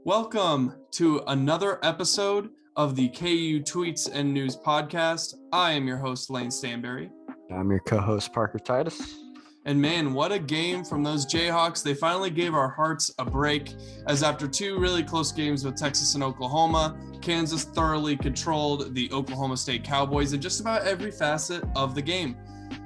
Welcome to another episode of the KU Tweets and News podcast. I am your host, Lane Stanberry. I'm your co-host, Parker Titus. And man, what a game from those Jayhawks. They finally gave our hearts a break, as after two really close games with Texas and Oklahoma, Kansas thoroughly controlled the Oklahoma State Cowboys in just about every facet of the game.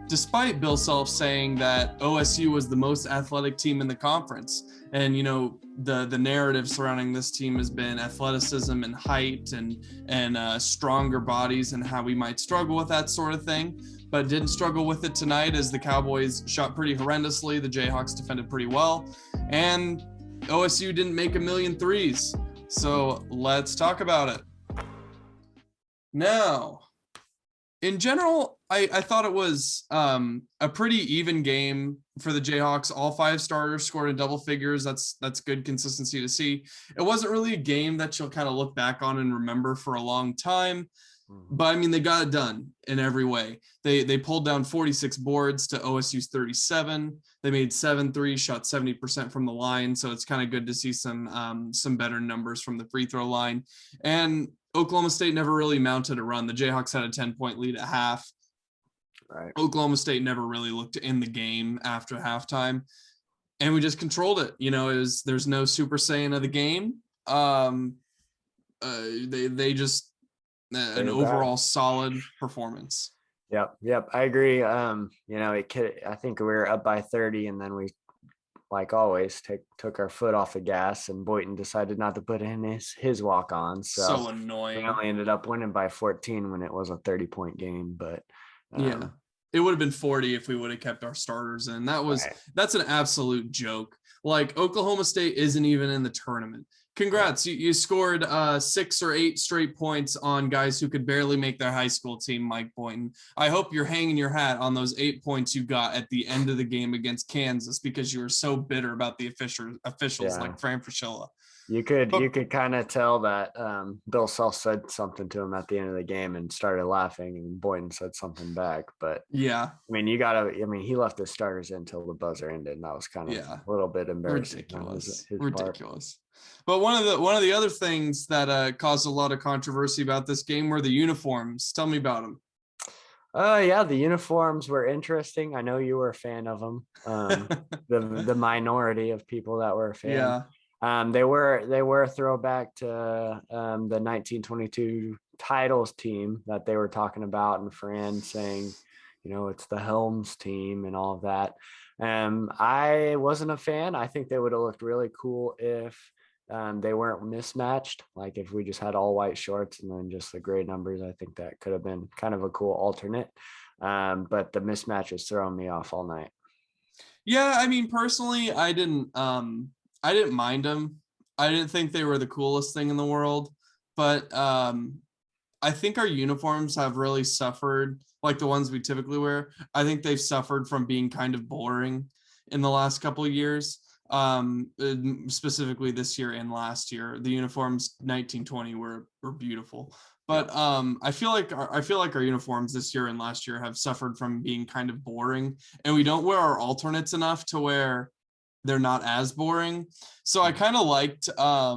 Despite Bill Self saying that OSU was the most athletic team in the conference. And, you know, the narrative surrounding this team has been athleticism and height and stronger bodies and how we might struggle with that sort of thing. But didn't struggle with it tonight as the Cowboys shot pretty horrendously. The Jayhawks defended pretty well. And OSU didn't make a million threes. So let's talk about it. Now, in general, I thought it was a pretty even game for the Jayhawks. All five starters scored in double figures. That's good consistency to see. It wasn't really a game that you'll kind of look back on and remember for a long time. But I mean, they got it done in every way. They pulled down 46 boards to OSU's 37. They made 7 threes, shot 70% from the line. So it's kind of good to see some better numbers from the free throw line. And Oklahoma State never really mounted a run. The Jayhawks had a 10-point lead at half. Right. Oklahoma State never really looked in the game after halftime, and we just controlled it. You know, there's no Super Saiyan of the game. They just an overall solid performance. Yep. I agree. You know, I think we were up by 30, and then we, like always, took our foot off the gas, and Boynton decided not to put in his walk on. So annoying. We only ended up winning by 14 when it was a 30-point game, but yeah. It would have been 40 if we would have kept our starters in. That's an absolute joke. Like, Oklahoma State isn't even in the tournament. Congrats. You scored 6 or 8 straight points on guys who could barely make their high school team, Mike Boynton. I hope you're hanging your hat on those 8 points you got at the end of the game against Kansas because you were so bitter about the officials like Fran Fraschilla. You could kind of tell that Bill Self said something to him at the end of the game and started laughing, and Boynton said something back. But yeah, I mean, he left his starters in until the buzzer ended, and that was kind of a little bit embarrassing. Ridiculous. But one of the other things that caused a lot of controversy about this game were the uniforms. Tell me about them. Yeah, the uniforms were interesting. I know you were a fan of them. The minority of people that were a fan. Yeah. They were a throwback to the 1922 titles team that they were talking about, and Fran saying, you know, it's the Helms team and all of that. I wasn't a fan. I think they would have looked really cool if they weren't mismatched. Like if we just had all white shorts and then just the gray numbers. I think that could have been kind of a cool alternate. But the mismatch was throwing me off all night. Yeah, I mean, personally, I didn't mind them. I didn't think they were the coolest thing in the world, but I think our uniforms have really suffered, like the ones we typically wear. I think they've suffered from being kind of boring in the last couple of years, specifically this year and last year. The uniforms 1920 were beautiful, but I feel like our uniforms this year and last year have suffered from being kind of boring, and we don't wear our alternates enough to where they're not as boring. So I kind of liked I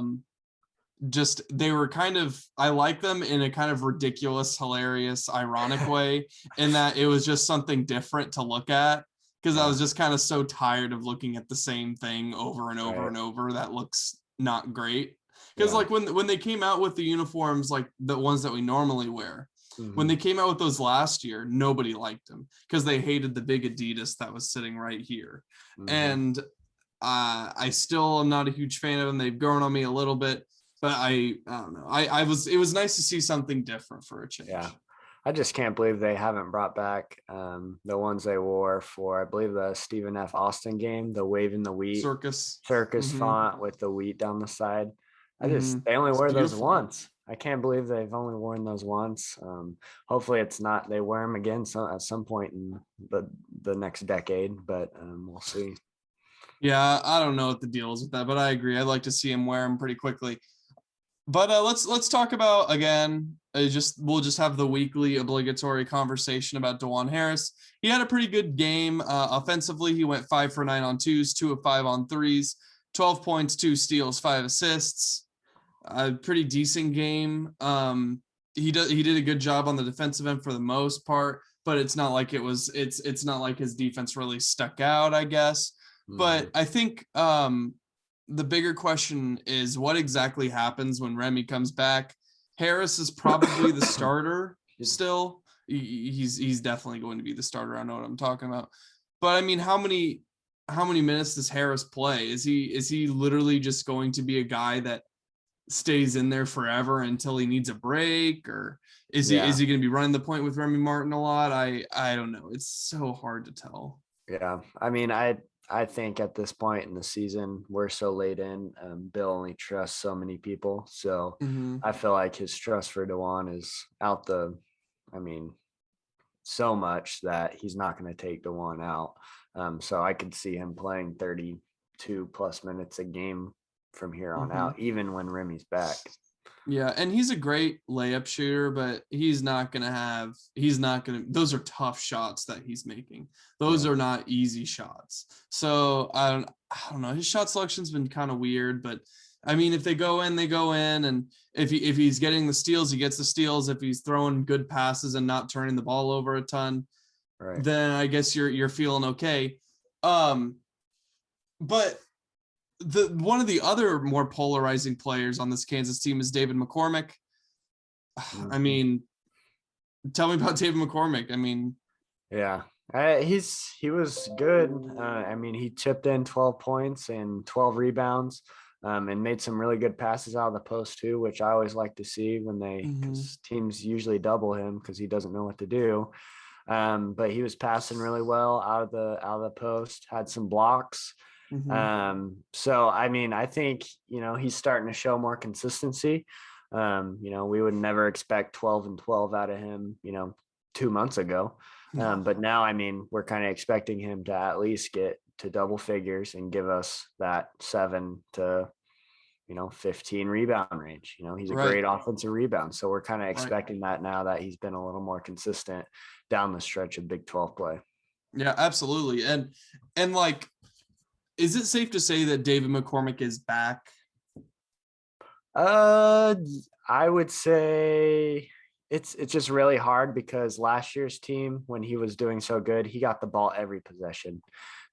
like them in a kind of ridiculous, hilarious, ironic way, in that it was just something different to look at, because I was just kind of so tired of looking at the same thing over and over and over. That looks not great. Because like when they came out with the uniforms, like the ones that we normally wear, when they came out with those last year, nobody liked them because they hated the big Adidas that was sitting right here. And I still am not a huge fan of them. They've grown on me a little bit, but I don't know. It was nice to see something different for a change. Yeah. I just can't believe they haven't brought back the ones they wore for, I believe, the Stephen F. Austin game, the waving the wheat circus font with the wheat down the side. They only wear those once. I can't believe they've only worn those once. Hopefully it's not, they wear them again at some point in the next decade, but we'll see. Yeah, I don't know what the deal is with that, but I agree. I'd like to see him wear them pretty quickly. But let's talk about, again, we'll just have the weekly obligatory conversation about DaJuan Harris. He had a pretty good game. Offensively, he went 5 for 9 on twos, 2 of 5 on threes, 12 points, 2 steals, 5 assists. a pretty decent game. He did a good job on the defensive end for the most part, but it's not like it's not like his defense really stuck out, I guess. But I think the bigger question is what exactly happens when Remy comes back. Harris is probably the starter still. He's definitely going to be the starter. I know what I'm talking about. But I mean, how many minutes does Harris play? Is he literally just going to be a guy that stays in there forever until he needs a break, or is he going to be running the point with Remy Martin a lot? I don't know. It's so hard to tell. Yeah, I mean, I think at this point in the season, we're so late in. Bill only trusts so many people, so I feel like his trust for DaJuan is out the. I mean, so much that he's not going to take DaJuan out. So I could see him playing 32 plus minutes a game from here on out, even when Remy's back. Yeah, and he's a great layup shooter, but those are tough shots that he's making. Those are not easy shots. So I don't know. His shot selection's been kind of weird, but I mean, if they go in, they go in, and if he's getting the steals, he gets the steals. If he's throwing good passes and not turning the ball over a ton, then I guess you're feeling okay. But one of the other more polarizing players on this Kansas team is David McCormick. I mean, tell me about David McCormick. I mean, yeah, he was good. I mean, he chipped in 12 points and 12 rebounds. And made some really good passes out of the post too, which I always like to see when because teams usually double him because he doesn't know what to do. But he was passing really well out of the post, had some blocks. So I mean, I think, he's starting to show more consistency. We would never expect 12 and 12 out of him, 2 months ago. But now, I mean, we're kind of expecting him to at least get to double figures and give us that 7 to 15 rebound range. He's a great offensive rebound. So we're kind of expecting that now that he's been a little more consistent down the stretch of Big 12 play. Yeah, absolutely. And like, is it safe to say that David McCormick is back? I would say it's just really hard because last year's team, when he was doing so good, he got the ball every possession.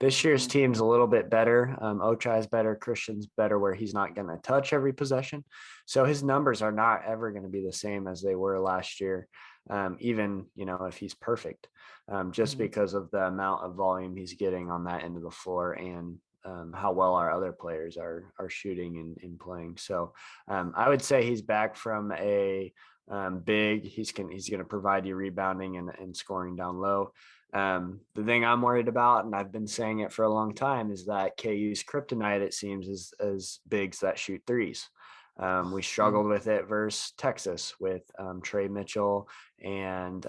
This year's team's a little bit better. Ochai's better, Christian's better, where he's not going to touch every possession. So his numbers are not ever going to be the same as they were last year, even, if he's perfect, just because of the amount of volume he's getting on that end of the floor and how well our other players are shooting and playing. So I would say he's back from a big. He's going to provide you rebounding and scoring down low. The thing I'm worried about, and I've been saying it for a long time, is that KU's kryptonite, it seems, is bigs that shoot threes. We struggled with it versus Texas with Trey Mitchell and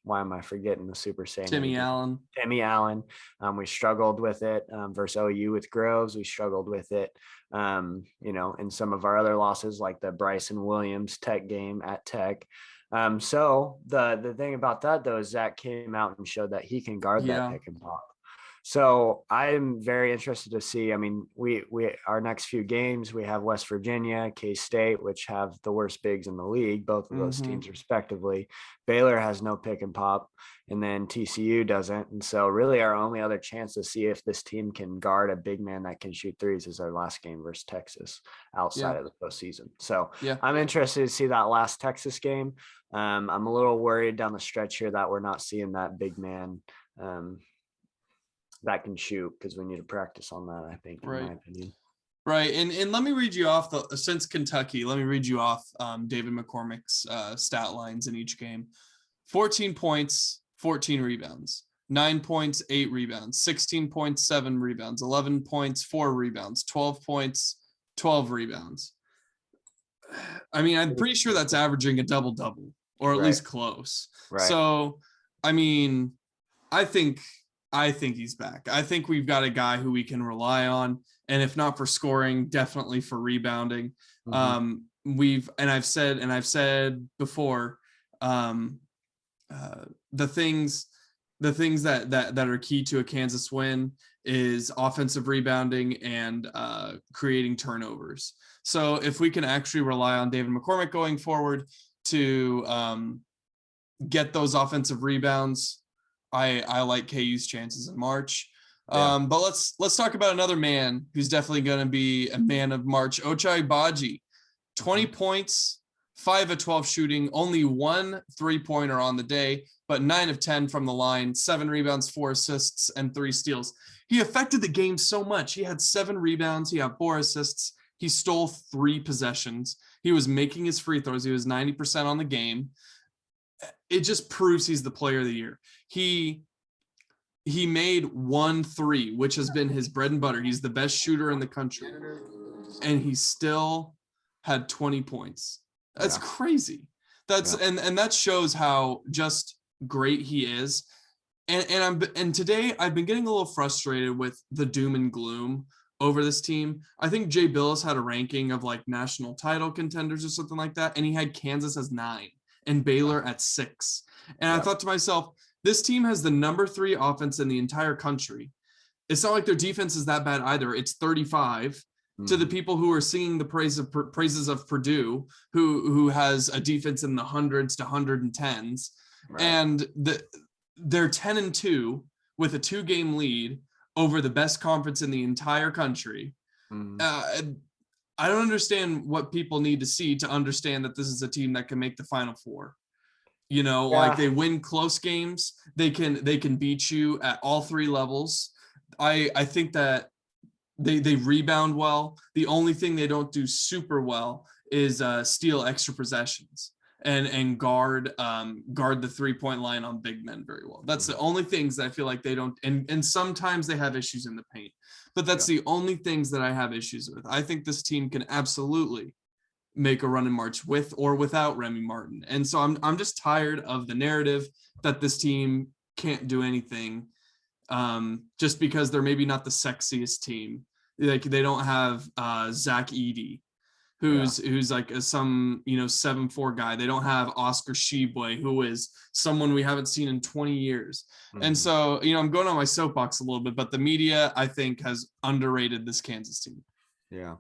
why am I forgetting the Super Saiyan? Timmy Allen. We struggled with it versus OU with Groves. We struggled with it, in some of our other losses like the Bryson Williams Tech game at Tech. So the thing about that though is Zach came out and showed that he can guard that pick and pop. So I'm very interested to see. I mean, we our next few games, we have West Virginia, K-State, which have the worst bigs in the league, both of those teams respectively. Baylor has no pick and pop, and then TCU doesn't. And so really our only other chance to see if this team can guard a big man that can shoot threes is our last game versus Texas outside of the postseason. So I'm interested to see that last Texas game. I'm a little worried down the stretch here that we're not seeing that big man that can shoot, because we need to practice on that, I think, in my opinion. Right. And let me read you off since Kentucky, let me read you off David McCormick's stat lines in each game. 14 points, 14 rebounds, 9 points, 8 rebounds, 16 points, 7 rebounds, 11 points, 4 rebounds, 12 points, 12 rebounds. I mean, I'm pretty sure that's averaging a double-double, or at least close. So, I mean, I think he's back. I think we've got a guy who we can rely on, and if not for scoring, definitely for rebounding. I've said before, the things that are key to a Kansas win is offensive rebounding and creating turnovers. So if we can actually rely on David McCormick going forward to get those offensive rebounds, I like KU's chances in March. Yeah. But let's talk about another man who's definitely going to be a man of March. Ochai Baji, 20 points, 5 of 12 shooting, only 1 3-pointer on the day, but 9 of 10 from the line, 7 rebounds, 4 assists, and 3 steals. He affected the game so much. He had 7 rebounds. He had 4 assists. He stole 3 possessions. He was making his free throws. He was 90% on the game. It just proves he's the player of the year. He made 1 3, which has been his bread and butter. He's the best shooter in the country, and he still had 20 points. That's crazy. And that shows how just great he is. And today I've been getting a little frustrated with the doom and gloom over this team. I think Jay Billis had a ranking of like national title contenders or something like that, and he had Kansas as 9 and Baylor at 6. And I thought to myself, this team has the number 3 offense in the entire country. It's not like their defense is that bad either. It's 35 to the people who are singing the praises of Purdue, who has a defense in the hundreds to 110s. Right. And they're 10-2 with a 2-game lead over the best conference in the entire country. I don't understand what people need to see to understand that this is a team that can make the Final Four. You know, like they win close games. They can beat you at all 3 levels. I think that they rebound well. The only thing they don't do super well is steal extra possessions and guard the 3-point line on big men very well. That's the only things that I feel like they don't. And sometimes they have issues in the paint, but that's the only things that I have issues with. I think this team can absolutely make a run in March with or without Remy Martin. And so I'm just tired of the narrative that this team can't do anything just because they're maybe not the sexiest team. Like they don't have Zach Edey, who's like some 7'4" guy. They don't have Oscar Sheboy, who is someone we haven't seen in 20 years. And so, I'm going on my soapbox a little bit, but the media, I think, has underrated this Kansas team. Yeah.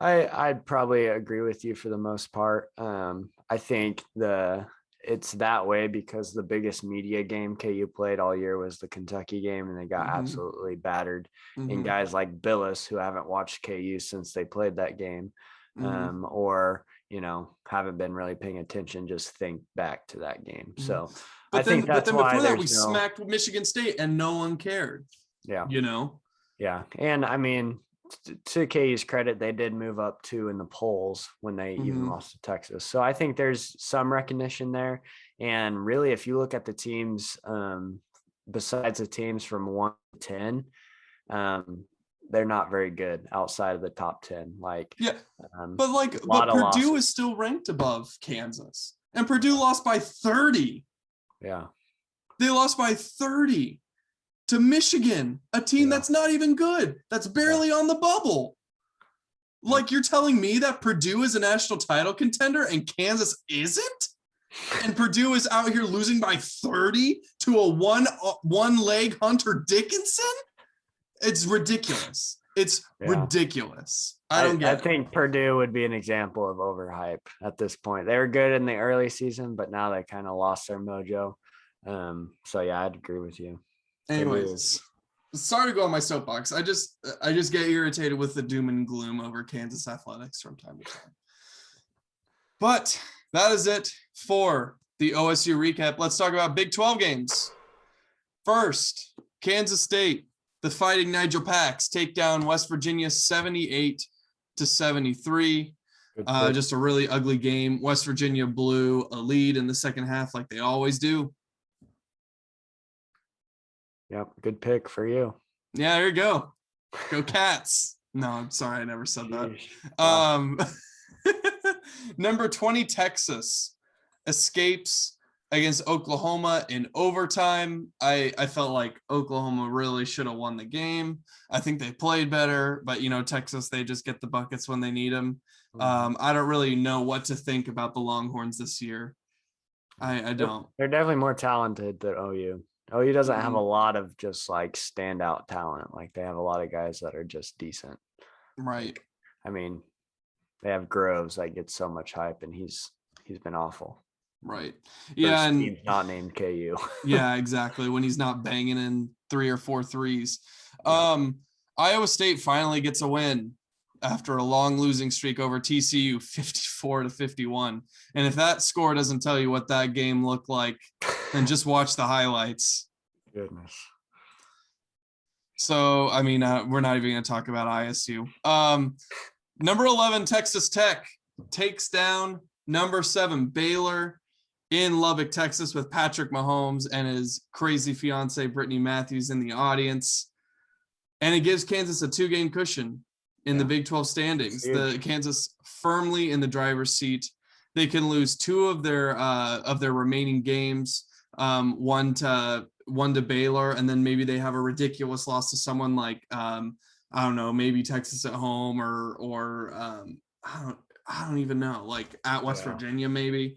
I'd probably agree with you for the most part. I think it's that way because the biggest media game KU played all year was the Kentucky game, and they got absolutely battered. And guys like Billis, who haven't watched KU since they played that game, or haven't been really paying attention, just think back to that game. So but I think that's why before that we no... smacked Michigan State and no one cared. Yeah. Yeah. And I mean, to KU's credit, they did move up 2 in the polls when they even lost to Texas. So I think there's some recognition there. And really, if you look at the teams, besides the teams from 1 to 10, they're not very good outside of the top 10. But Purdue is still ranked above Kansas, and Purdue lost by 30. Yeah. They lost by 30 to Michigan, a team that's not even good. That's barely on the bubble. Like, you're telling me that Purdue is a national title contender and Kansas isn't? And Purdue is out here losing by 30 to a one-leg Hunter Dickinson? It's ridiculous. It's ridiculous. I don't get it. I think Purdue would be an example of overhype at this point. They were good in the early season, but now they kind of lost their mojo. So yeah, I'd agree with you. Anyways, sorry to go on my soapbox. I just get irritated with the doom and gloom over Kansas athletics from time to time. But that is it for the OSU recap. Let's talk about Big 12 games. First, Kansas State, the Fighting Nigel Pax take down West Virginia 78-73. Just a really ugly game. West Virginia blew a lead in the second half like they always do. Yep, good pick for you. Yeah, there you go. Go Cats. No, I'm sorry, I never said that. Number 20, Texas escapes against Oklahoma in overtime. I felt like Oklahoma really should have won the game. I think they played better, but Texas, they just get the buckets when they need them. I don't really know what to think about the Longhorns this year. I don't. They're definitely more talented than OU. OU doesn't have a lot of just like standout talent. Like they have a lot of guys that are just decent. Right. I mean, they have Groves that gets so much hype, and he's been awful. Right. Yeah. First And team's not named KU. yeah, exactly. When he's not banging in 3 or 4 threes. Yeah. Iowa State finally gets a win after a long losing streak over TCU, 54-51. And if that score doesn't tell you what that game looked like, then just watch the highlights. Goodness. So, I mean, we're not even going to talk about ISU. Number 11, Texas Tech takes down number 7, Baylor in Lubbock, Texas, with Patrick Mahomes and his crazy fiance, Brittany Matthews, in the audience. And it gives Kansas a 2-game cushion in the Big 12 standings. The Kansas firmly in the driver's seat. They can lose 2 of their remaining games, one to Baylor, and then maybe they have a ridiculous loss to someone like I don't know, maybe Texas at home or I don't even know, like at West Virginia maybe,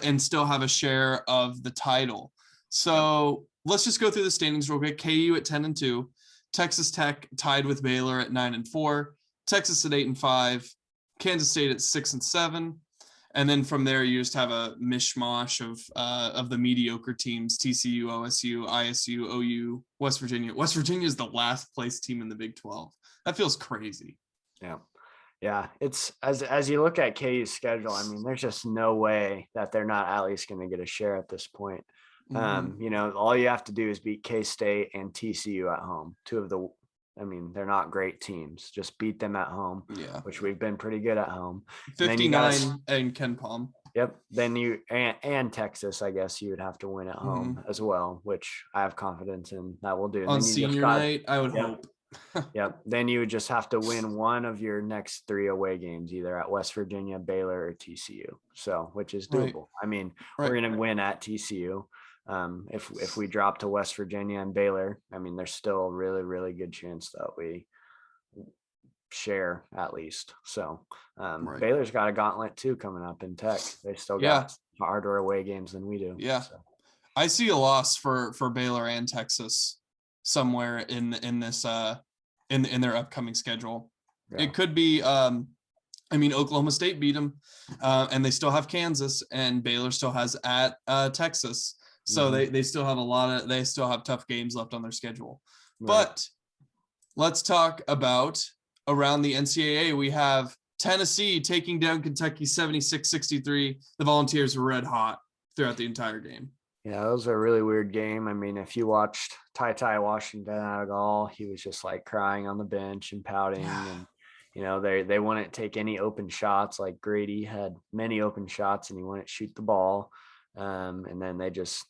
and still have a share of the title. So let's just go through the standings real quick. KU at 10-2, Texas Tech tied with Baylor at 9-4, Texas at 8-5, Kansas State at 6-7. And then from there, you just have a mishmash of the mediocre teams: TCU, OSU, ISU, OU, West Virginia. West Virginia is the last place team in the Big 12. That feels crazy. Yeah. It's as you look at KU's schedule, I mean, there's just no way that they're not at least going to get a share at this point. All you have to do is beat K-State and TCU at home. They're not great teams. Just beat them at home, which we've been pretty good at home. 59 and Ken Palm. Yep. Then and Texas, I guess you would have to win at home as well, which I have confidence in that will do. On senior night, I would hope. Yep. Then you would just have to win one of your next 3 away games, either at West Virginia, Baylor, or TCU. So, which is doable. Right. I mean, we're going to win at TCU. If we drop to West Virginia and Baylor, I mean, there's still a really, really good chance that we share at least. So Baylor's got a gauntlet too coming up in Tech. They still got harder away games than we do. Yeah. So. I see a loss for Baylor and Texas somewhere in this in their upcoming schedule. Yeah. It could be Oklahoma State beat them and they still have Kansas, and Baylor still has at Texas. So they still have they still have tough games left on their schedule. Right. But let's talk about around the NCAA. We have Tennessee taking down Kentucky 76-63. The Volunteers were red hot throughout the entire game. Yeah, it was a really weird game. I mean, if you watched Ty Washington out of all, he was just like crying on the bench and pouting. And, they wouldn't take any open shots. Like Grady had many open shots and he wouldn't shoot the ball. And then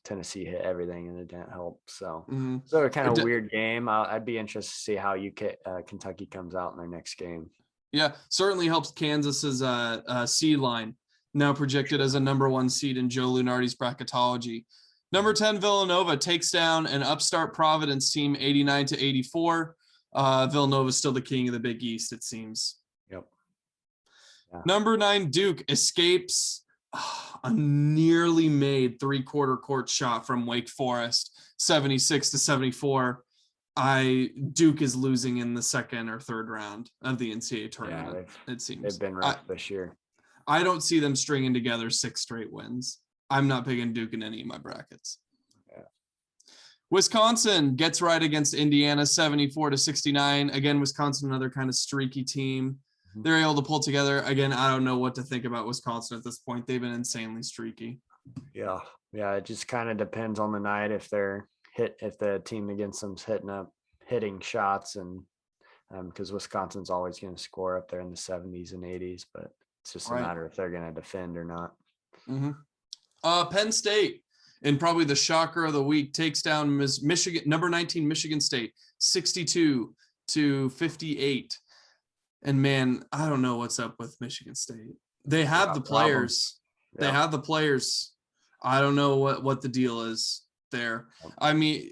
Tennessee hit everything and it didn't help. So, so a kind of weird game. I'd be interested to see how Kentucky comes out in their next game. Yeah, certainly helps Kansas's seed line, now projected as a number 1 seed in Joe Lunardi's bracketology. Number 10, Villanova takes down an upstart Providence team 89-84. Villanova is still the king of the Big East, it seems. Yep. Yeah. Number 9, Duke escapes a nearly made 3-quarter court shot from Wake Forest, 76-74. Duke is losing in the second or third round of the NCAA tournament. Yeah, it seems they've been rough this year. I don't see them stringing together 6 straight wins. I'm not picking Duke in any of my brackets. Yeah. Wisconsin gets right against Indiana 74-69. Again, Wisconsin, another kind of streaky team. They're able to pull together. Again, I don't know what to think about Wisconsin at this point. They've been insanely streaky. Yeah. It just kind of depends on the night if the team against them's hitting shots, and because Wisconsin's always going to score up there in the 70s and 80s, but it's just a matter if they're going to defend or not. Penn State, and probably the shocker of the week, takes down Michigan, number 19 Michigan State, 62-58. And man, I don't know what's up with Michigan State. They have the players. Yeah. They have the players. I don't know what the deal is there. I mean,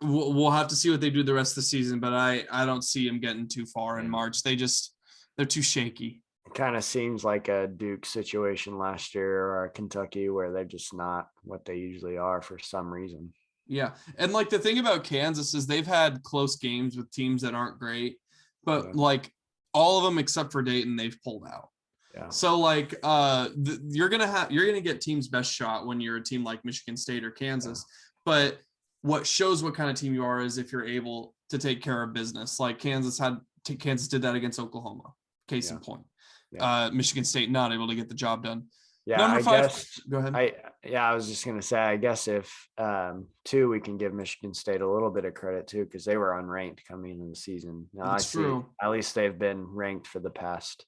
we'll have to see what they do the rest of the season, but I don't see them getting too far in March. They're too shaky. It kind of seems like a Duke situation last year or Kentucky, where they're just not what they usually are for some reason. Yeah. And like the thing about Kansas is they've had close games with teams that aren't great. But like all of them except for Dayton, they've pulled out. Yeah. So like you're gonna get team's best shot when you're a team like Michigan State or Kansas. But what shows what kind of team you are is if you're able to take care of business. Like Kansas did that against Oklahoma. Case in point. Michigan State not able to get the job done. Yeah, Number 5. Go ahead. I was just gonna say, I guess if two, we can give Michigan State a little bit of credit too, because they were unranked coming into the season. Now That's true. At least they've been ranked for the past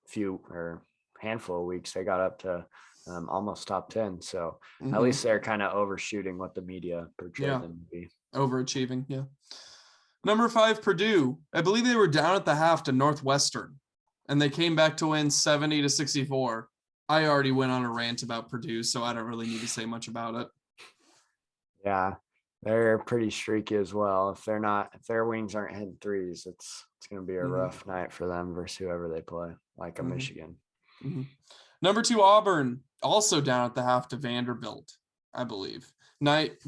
few or handful of weeks. They got up to almost top 10. So at least they're kind of overshooting what the media portrayed them to be. Overachieving, yeah. Number 5, Purdue. I believe they were down at the half to Northwestern, and they came back to win 70-64. I already went on a rant about Purdue, so I don't really need to say much about it. Yeah, they're pretty streaky as well. If their wings aren't hitting threes, it's going to be a rough night for them versus whoever they play, like a Michigan. Number 2, Auburn, also down at the half to Vanderbilt, I believe.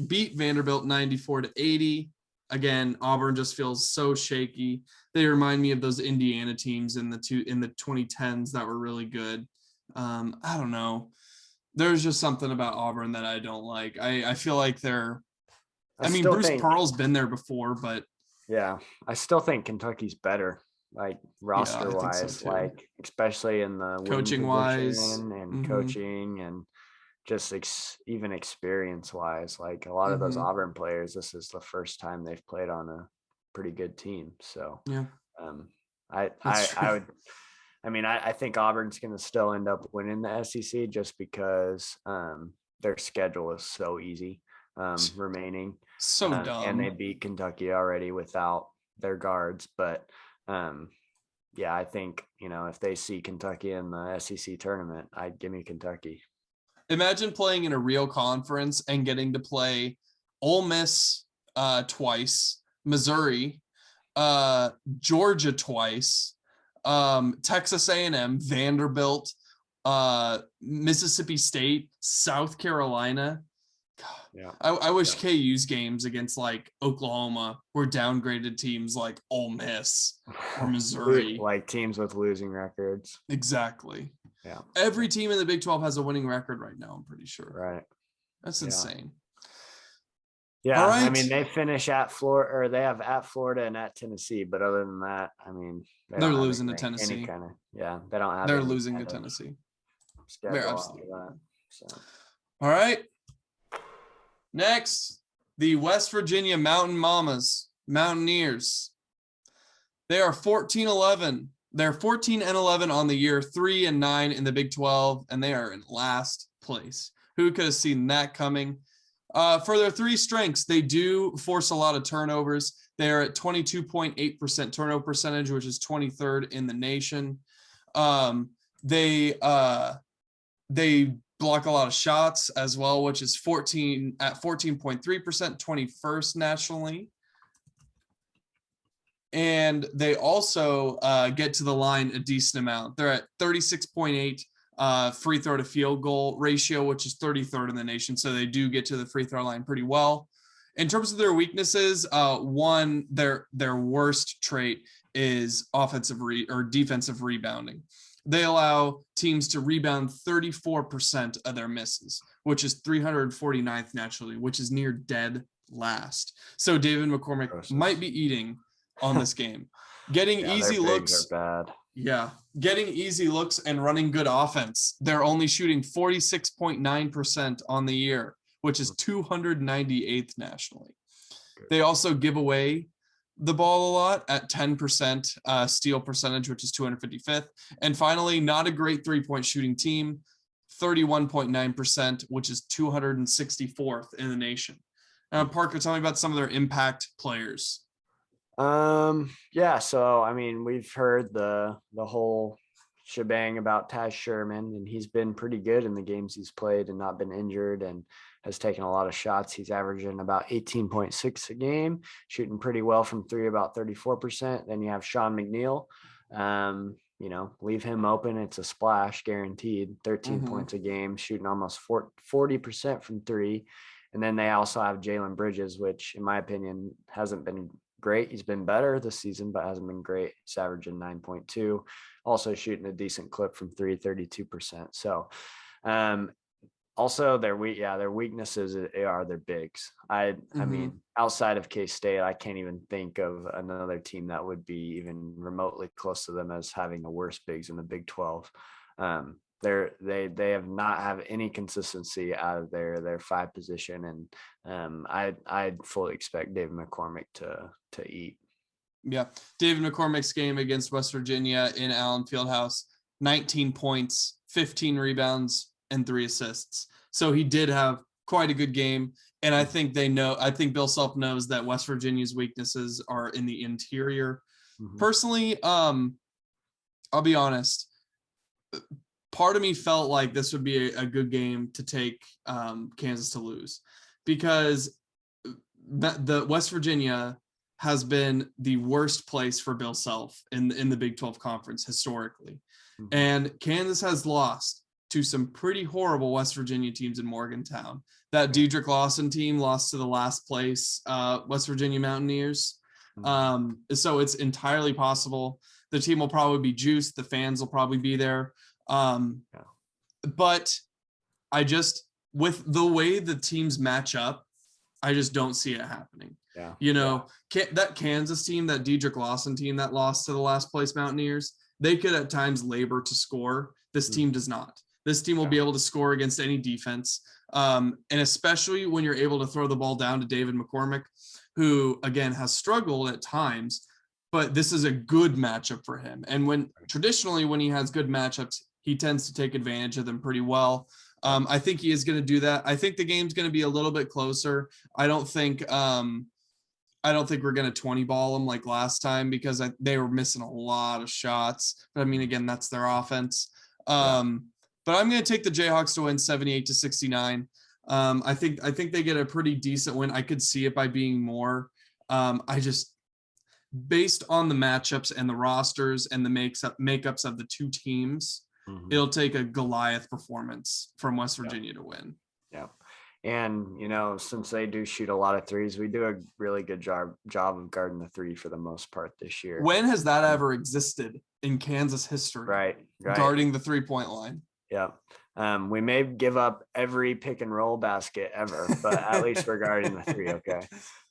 Beat Vanderbilt 94-80. Again, Auburn just feels so shaky. They remind me of those Indiana teams in the 2010s that were really good. I don't know. There's just something about Auburn that I don't like. I feel like Bruce Pearl's been there before, but yeah, I still think Kentucky's better, like roster wise, like especially in the coaching wise and coaching and just even experience wise. Like a lot of those Auburn players, this is the first time they've played on a pretty good team. So yeah, I think Auburn's going to still end up winning the SEC just because their schedule is so easy remaining. So dumb. And they beat Kentucky already without their guards. But I think, if they see Kentucky in the SEC tournament, I'd give me Kentucky. Imagine playing in a real conference and getting to play Ole Miss twice, Missouri, Georgia twice, Texas A&M, Vanderbilt, Mississippi State, South Carolina. God, yeah. I wish KU's games against like Oklahoma were downgraded teams like Ole Miss or Missouri. Like teams with losing records. Exactly. Yeah. Every team in the Big 12 has a winning record right now, I'm pretty sure. Right. That's insane. Yeah. Right. I mean, they finish at Florida, or they have at Florida and at Tennessee. But other than that, I mean, they're losing to Tennessee. They don't have. They're losing to Tennessee. Absolutely. All right. Next, the West Virginia Mountain Mountaineers. They are 14-11. They're 14-11 on the year, 3-9 in the Big 12, and they are in last place. Who could have seen that coming? For their 3 strengths, they do force a lot of turnovers. They are at 22.8% turnover percentage, which is 23rd in the nation. They block a lot of shots as well, which is 14.3%, 21st nationally. And they also get to the line a decent amount. They're at 36.8 free throw to field goal ratio, which is 33rd in the nation. So they do get to the free throw line pretty well. In terms of their weaknesses, their worst trait is defensive rebounding. They allow teams to rebound 34% of their misses, which is 349th nationally, which is near dead last. So David McCormick might be eating on this game. Getting easy looks are bad. Yeah. Getting easy looks and running good offense. They're only shooting 46.9% on the year, which is 298th nationally. They also give away the ball a lot at 10% steal percentage, which is 255th. And finally, not a great three-point shooting team, 31.9%, which is 264th in the nation. Parker, tell me about some of their impact players. So I mean, we've heard the whole shebang about Taz Sherman, and he's been pretty good in the games he's played and not been injured and has taken a lot of shots. He's averaging about 18.6 a game, shooting pretty well from 3, about 34%. Then you have Sean McNeil. Leave him open, it's a splash guaranteed. 13 points a game, shooting almost 40% from 3. And then they also have Jalen Bridges, which in my opinion hasn't been great. He's been better this season, but hasn't been great. He's averaging 9.2, also shooting a decent clip from 3, 32%. So, also their weaknesses are their bigs. I mean, outside of K-State, I can't even think of another team that would be even remotely close to them as having the worst bigs in the Big 12. They have not have any consistency out of their 5 position, and I'd fully expect David McCormick to eat. Yeah, David McCormick's game against West Virginia in Allen Fieldhouse, 19 points, 15 rebounds, and 3 assists. So he did have quite a good game. And I think Bill Self knows that West Virginia's weaknesses are in the interior. Personally, I'll be honest, part of me felt like this would be a good game to take Kansas to lose, because the West Virginia has been the worst place for Bill Self in the Big 12 conference historically. And Kansas has lost to some pretty horrible West Virginia teams in Morgantown. That Dedrick Lawson team lost to the last place West Virginia Mountaineers. So it's entirely possible. The team will probably be juiced. The fans will probably be there. But I just, with the way the teams match up, I just don't see it happening. That Kansas team, that Dedrick Lawson team that lost to the last place Mountaineers, they could at times labor to score. This team does not. This team will be able to score against any defense. And especially when you're able to throw the ball down to David McCormick, who again has struggled at times, but this is a good matchup for him. And traditionally when he has good matchups, he tends to take advantage of them pretty well. I think he is going to do that. I think the game's going to be a little bit closer. I don't think we're going to 20 ball them like last time, because they were missing a lot of shots. But I mean, again, that's their offense. But I'm going to take the Jayhawks to win 78-69. I think they get a pretty decent win. I could see it by being more. I just, based on the matchups and the rosters and the makeups of the two teams, it'll take a Goliath performance from West Virginia to win. Yeah. And, since they do shoot a lot of threes, we do a really good job of guarding the 3 for the most part this year. When has that ever existed in Kansas history? Right. Guarding the 3-point line. Yeah. We may give up every pick and roll basket ever, but at least we're guarding the 3. Okay.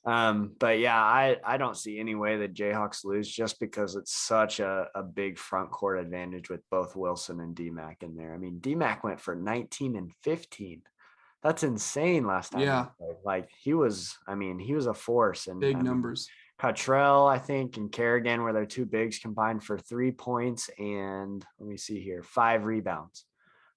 But yeah, I don't see any way that Jayhawks lose, just because it's such a big front court advantage with both Wilson and DMAC in there. I mean, DMAC went for 19 and 15. That's insane last time. Yeah. Like he was a force, and big numbers. Cottrell, I think, and Kerrigan were their 2 bigs combined for 3 points and, let me see here, 5 rebounds.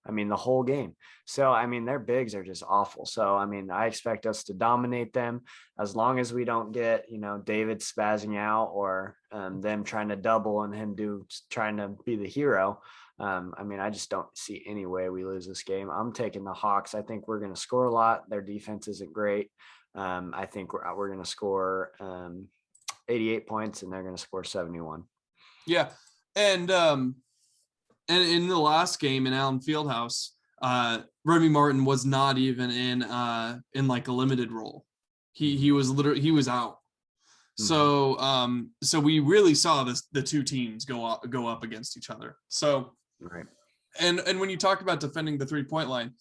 I mean, the whole game. So, I mean, their bigs are just awful. So, I mean, I expect us to dominate them, as long as we don't get, David spazzing out, or them trying to double and him trying to be the hero. I mean, I just don't see any way we lose this game. I'm taking the Hawks. I think we're going to score a lot. Their defense isn't great. I think we're going to score 88 points, and they're going to score 71. Yeah. And in the last game in Allen Fieldhouse, Remy Martin was not even in like a limited role. He was out. So we really saw the two teams go up against each other. So right. And when you talk about defending the 3-point line,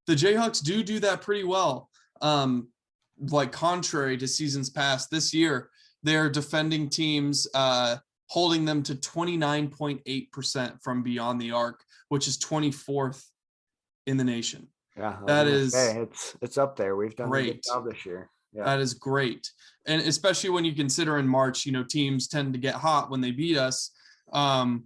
the Jayhawks do that pretty well. Like contrary to seasons past, this year they're defending teams, holding them to 29.8% from beyond the arc, which is 24th in the nation. Yeah, that is it's up there. We've done great. a good job this year. Yeah. That is great. And especially when you consider in March, teams tend to get hot when they beat us. Guarding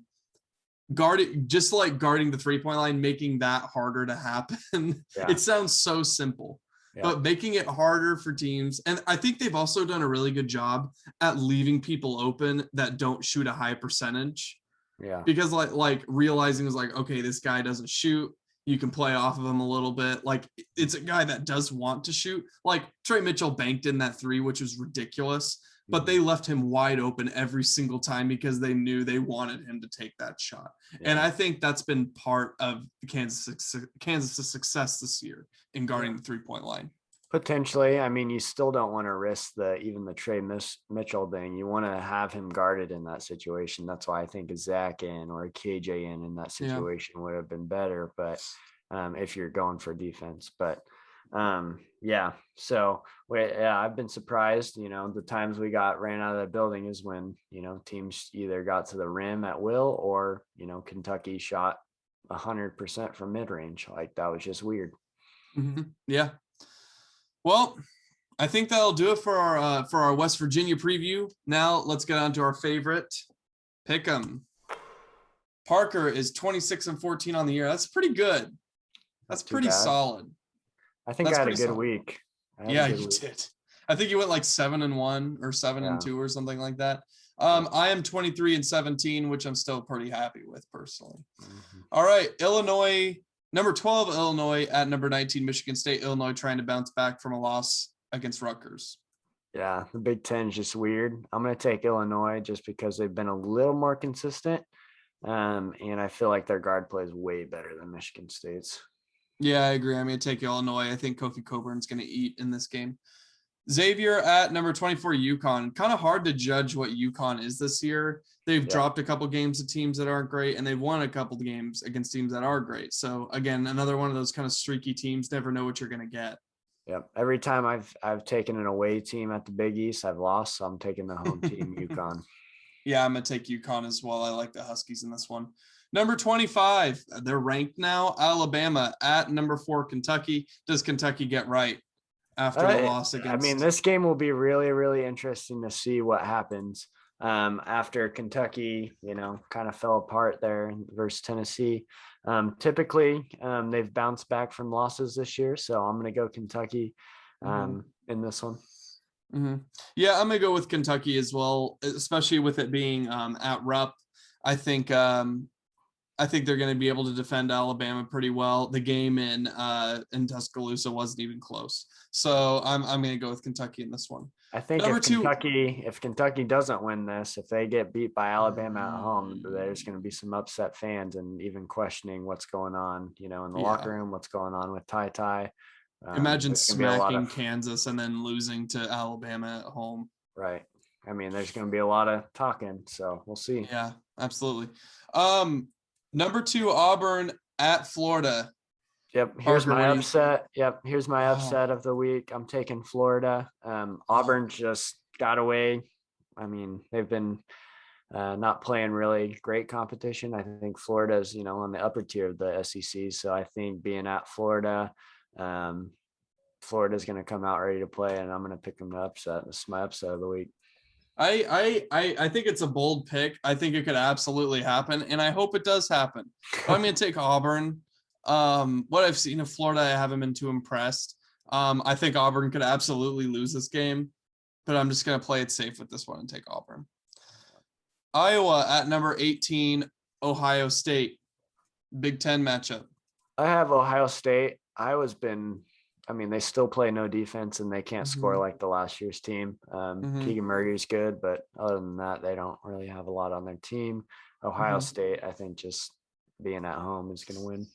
the 3-point line, making that harder to happen. Yeah. It sounds so simple. Yeah. But making it harder for teams. And I think they've also done a really good job at leaving people open that don't shoot a high percentage. Yeah. Because like realizing is like, okay, this guy doesn't shoot. You can play off of him a little bit. Like it's a guy that does want to shoot. Like Trey Mitchell banked in that 3, which was ridiculous. But they left him wide open every single time because they knew they wanted him to take that shot. Yeah. And I think that's been part of Kansas' success this year in guarding the 3-point line. Potentially. I mean, you still don't want to risk even the Mitchell thing. You want to have him guarded in that situation. That's why I think a Zach in or a KJ in that Yeah. situation would have been better. But if you're going for defense, but yeah. So yeah, I've been surprised. The times we got ran out of the building is when teams either got to the rim at will or Kentucky shot 100% from mid range. Like that was just weird. Yeah. Well, I think that'll do it for our West Virginia preview. Now let's get on to our favorite pick 'em. Parker is 26-14 on the year. That's pretty good. That's pretty solid. I think I had a good week. Yeah, you did. I think you went like 7-1 or 7-2 or something like that. I am 23-17, which I'm still pretty happy with personally. All right, Illinois, number 12, Illinois at number 19, Michigan State. Illinois trying to bounce back from a loss against Rutgers. Yeah, the Big Ten is just weird. I'm going to take Illinois just because they've been a little more consistent. And I feel like their guard play is way better than Michigan State's. Yeah, I agree. I'm going to take Illinois. I think Kofi Coburn's going to eat in this game. Xavier at number 24, UConn. Kind of hard to judge what UConn is this year. They've dropped a couple games to teams that aren't great, and they've won a couple of games against teams that are great. So, again, another one of those kind of streaky teams. Never know what you're going to get. Yep. Every time I've taken an away team at the Big East, I've lost. So I'm taking the home team, UConn. Yeah, I'm going to take UConn as well. I like the Huskies in this one. Number 25, they're ranked now. Alabama at number 4, Kentucky. Does Kentucky get right after the loss against? I mean, this game will be really, really interesting to see what happens after Kentucky, kind of fell apart there versus Tennessee. Typically, they've bounced back from losses this year. So I'm going to go Kentucky in this one. Yeah, I'm going to go with Kentucky as well, especially with it being at Rupp. I think they're going to be able to defend Alabama pretty well. The game in Tuscaloosa wasn't even close. So I'm going to go with Kentucky in this one. I think if Kentucky doesn't win this, if they get beat by Alabama at home, there's going to be some upset fans and even questioning what's going on, in the locker room, what's going on with Ty. Imagine smacking Kansas and then losing to Alabama at home. Right. I mean, there's going to be a lot of talking, so we'll see. Yeah, absolutely. Number 2, Auburn at Florida. Yep. Here's my upset. Here's my upset of the week. I'm taking Florida. Auburn just got away. I mean, they've been not playing really great competition. I think Florida's, on the upper tier of the SEC. So I think being at Florida, Florida's going to come out ready to play, and I'm going to pick them to upset. This is my upset of the week. I think it's a bold pick. I think it could absolutely happen, and I hope it does happen. I'm going to take Auburn. What I've seen of Florida, I haven't been too impressed. I think Auburn could absolutely lose this game, but I'm just going to play it safe with this one and take Auburn. Iowa at number 18, Ohio State. Big Ten matchup. I have Ohio State. They still play no defense and they can't score like the last year's team. Keegan Murray's good, but other than that, they don't really have a lot on their team. Ohio State, I think just being at home is going to win.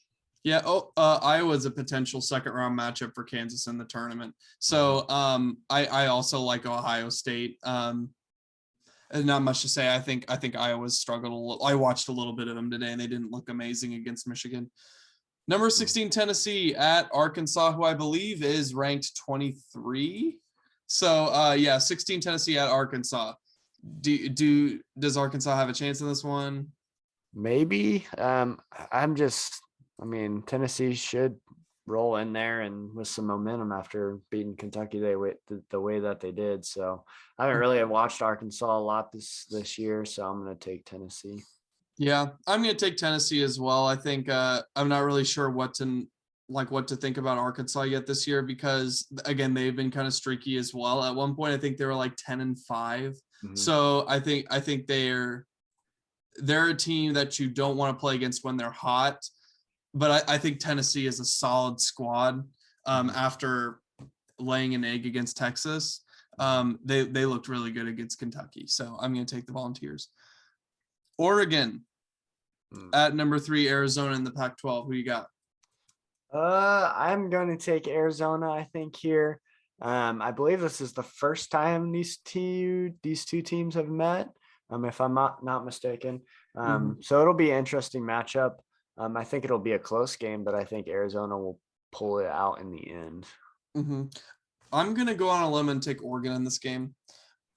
Yeah. Iowa's a potential second round matchup for Kansas in the tournament. So I also like Ohio State. Not much to say. I think Iowa's struggled a little. I watched a little bit of them today and they didn't look amazing against Michigan. Number 16, Tennessee at Arkansas, who I believe is ranked 23. So, 16 Tennessee at Arkansas. Does Arkansas have a chance in this one? Maybe. Tennessee should roll in there and with some momentum after beating Kentucky the way that they did. So I haven't really watched Arkansas a lot this year, so I'm going to take Tennessee. Yeah, I'm going to take Tennessee as well. I think I'm not really sure what to think about Arkansas yet this year because, again, they've been kind of streaky as well. At one point, I think they were like 10-5. So I think they're a team that you don't want to play against when they're hot. But I think Tennessee is a solid squad after laying an egg against Texas. They looked really good against Kentucky. So I'm going to take the Volunteers. Oregon at number 3, Arizona in the Pac-12. Who you got? I'm going to take Arizona, I think, here. I believe this is the first time these two teams have met, if I'm not mistaken. So it'll be an interesting matchup. I think it'll be a close game, but I think Arizona will pull it out in the end. Mm-hmm. I'm gonna go on a limb and take Oregon in this game.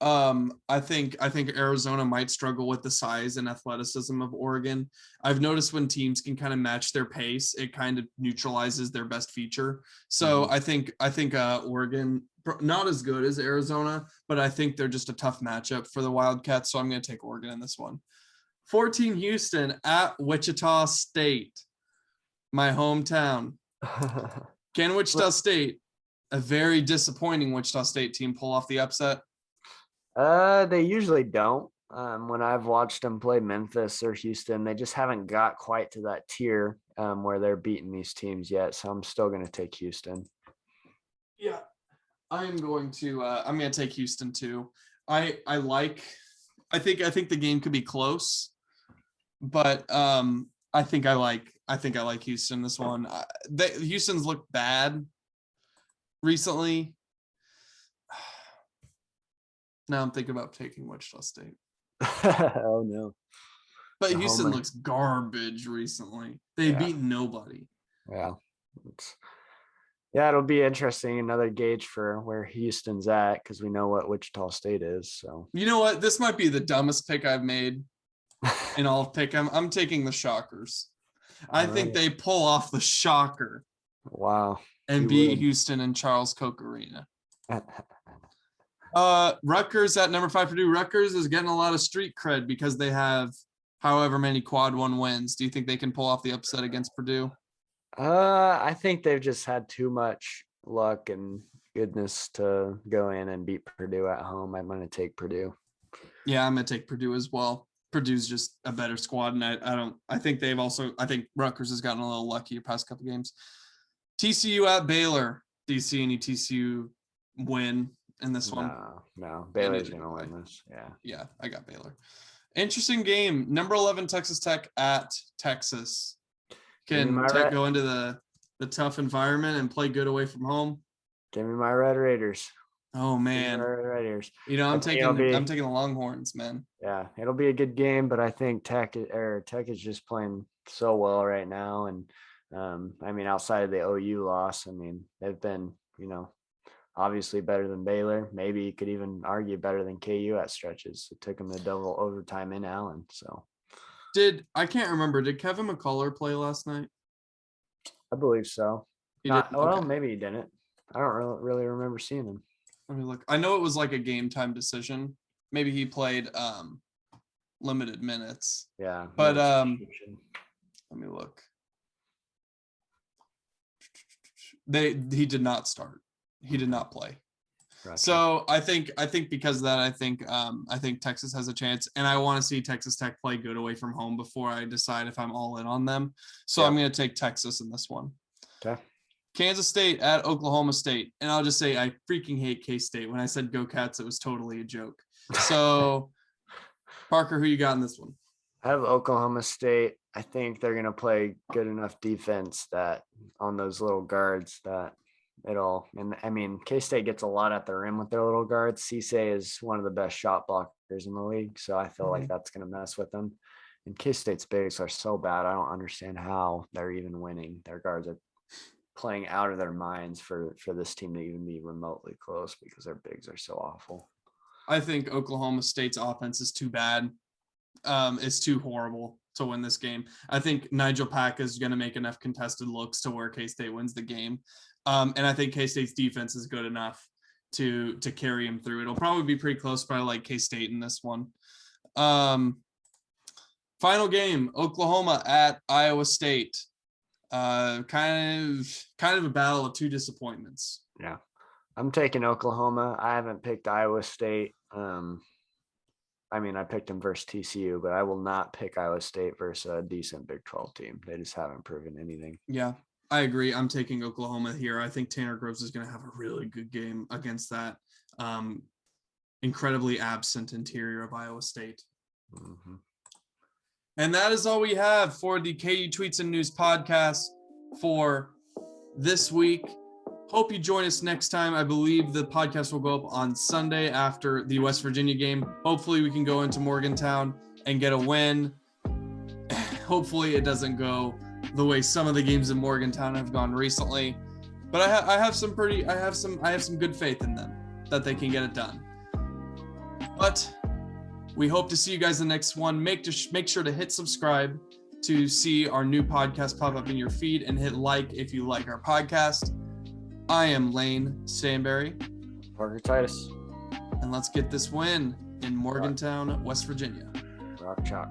I think Arizona might struggle with the size and athleticism of Oregon. I've noticed when teams can kind of match their pace, it kind of neutralizes their best feature. So I think Oregon not as good as Arizona, but I think they're just a tough matchup for the Wildcats. So I'm going to take Oregon in this one. 14 Houston at Wichita State, my hometown. Can Wichita State, a very disappointing Wichita State team, pull off the upset? They usually don't. When I've watched them play Memphis or Houston, they just haven't got quite to that tier where they're beating these teams yet. So I'm still going to take Houston. Yeah, I'm going to take Houston too. I think the game could be close, but I think I like Houston this one. Houston's looked bad recently. Now I'm thinking about taking Wichita State. Oh no. But Houston looks garbage recently. They've beaten nobody. Yeah. It'll be interesting. Another gauge for where Houston's at because we know what Wichita State is. So you know what? This might be the dumbest pick I've made in all of pick'em. I'm taking the Shockers. I think they pull off the shocker. Wow. And beat Houston in Charles Koch Arena. Rutgers at number 5 Purdue. Rutgers is getting a lot of street cred because they have however many quad 1 wins. Do you think they can pull off the upset against Purdue? I think they've just had too much luck and goodness to go in and beat Purdue at home. I'm going to take Purdue. Yeah, I'm going to take Purdue as well. Purdue's just a better squad, and I think Rutgers has gotten a little lucky the past couple games. TCU at Baylor. Do you see any TCU win in this one? No. Baylor's going to win this. Yeah, I got Baylor. Interesting game. Number 11 Texas Tech at Texas. Can Tech go into the tough environment and play good away from home? Give me my Red Raiders. Oh man, Red Raiders. I'm taking the Longhorns, man. Yeah, it'll be a good game, but I think Tech is just playing so well right now, and outside of the OU loss, they've been obviously better than Baylor. Maybe you could even argue better than KU at stretches. It took them to double overtime in Allen. So I can't remember. Did Kevin McCullough play last night? I believe so. Okay. Maybe he didn't. I don't really remember seeing him. Let me look. I know it was like a game time decision. Maybe he played limited minutes. Yeah. But let me look. He did not start. He did not play. Gotcha. So I think because of that, I think Texas has a chance, and I want to see Texas Tech play good away from home before I decide if I'm all in on them. So I'm going to take Texas in this one. Okay. Kansas State at Oklahoma State, and I'll just say I freaking hate K-State. When I said go Cats, it was totally a joke. So Parker, who you got in this one? I have Oklahoma State. I think they're going to play good enough defense that on those little guards that K-State gets a lot at the rim with their little guards. Cisse is one of the best shot blockers in the league, so I feel like that's going to mess with them. And K-State's bigs are so bad. I don't understand how they're even winning. Their guards are playing out of their minds for this team to even be remotely close because their bigs are so awful. I think Oklahoma State's offense is too bad. It's too horrible to win this game. I think Nigel Pack is going to make enough contested looks to where K-State wins the game. And I think K-State's defense is good enough to carry him through. It'll probably be pretty close, but I like K-State in this one. Final game, Oklahoma at Iowa State. Kind of a battle of two disappointments. Yeah. I'm taking Oklahoma. I haven't picked Iowa State. I picked them versus TCU, but I will not pick Iowa State versus a decent Big 12 team. They just haven't proven anything. Yeah, I agree. I'm taking Oklahoma here. I think Tanner Groves is going to have a really good game against that incredibly absent interior of Iowa State. Mm-hmm. And that is all we have for the KU Tweets and News podcast for this week. Hope you join us next time. I believe the podcast will go up on Sunday after the West Virginia game. Hopefully we can go into Morgantown and get a win. Hopefully it doesn't go the way some of the games in Morgantown have gone recently. But I have some good faith in them that they can get it done. But we hope to see you guys in the next one. Make sure to hit subscribe to see our new podcast pop up in your feed, and hit like if you like our podcast. I am Lane Stanberry. Parker Titus. And let's get this win in Morgantown, West Virginia. Rock Chalk.